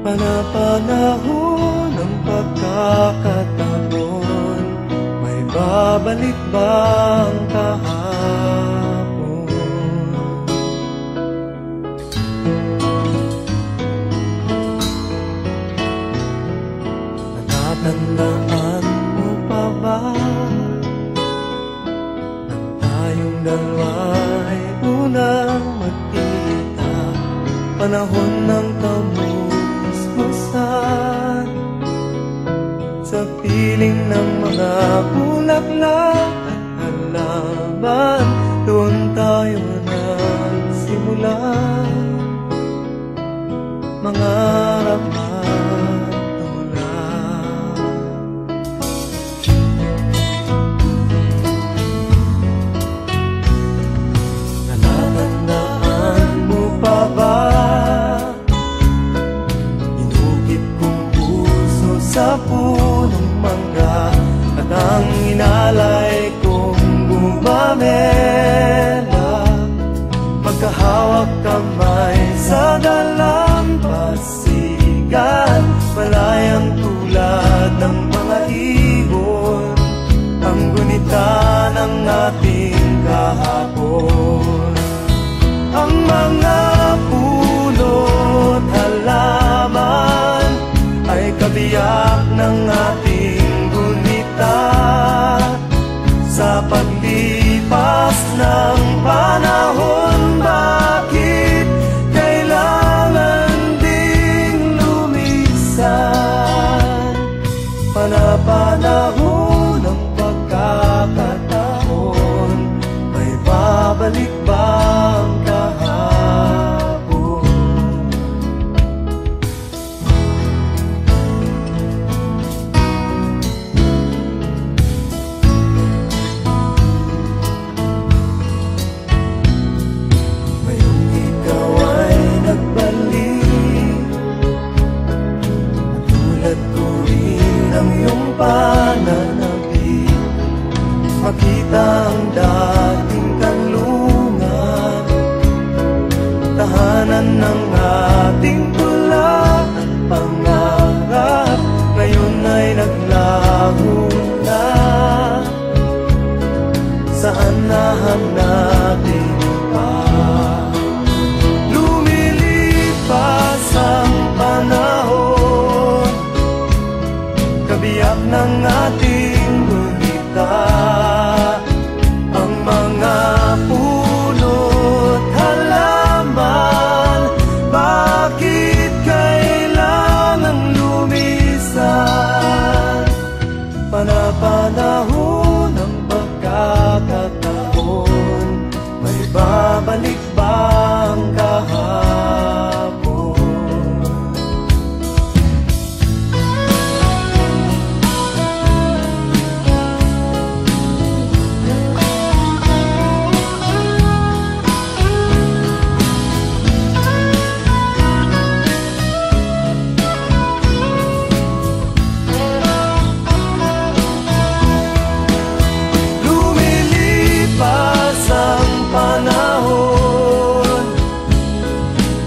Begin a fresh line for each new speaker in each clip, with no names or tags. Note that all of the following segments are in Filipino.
Panapanahon ng pagkakataon, may babalik ba ang kahapon? Natatandaan mo pa ba nang tayong dalawa'y unang magkita? Panahon ng kamusmusan, sa piling ng mga bulaklak at halaman, doon tayo nagsimula mangarap at tumulak. Natatandaan mo pa ba sa punong mangga at ang inalay kong bumamela, magkahawak kamay sa dalampasigan, malayang tulad ng mga ibon, ang gunita ng ating kahapon. Ang mga puno't halaman ay kabiyak ng ating gunita, sa paglipas ng panahon. Bakit kailangan ding lumisan? Panapanahon ng pagkakataon, may babalik ba ang kahapon? Pananabik, makita ang dating kanlungan, tahanan ng ating tula at pangarap, ngayon ay naglaho na. Saan nahanapin pa? Lumilipas ang panahon, kabiyak ng ating gunita, ang mga puno't halaman. Bakit kailangan lumisan? Panapanahon ng pagkakataon, may babalik ba ang kahapon?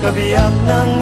Kabiyak ng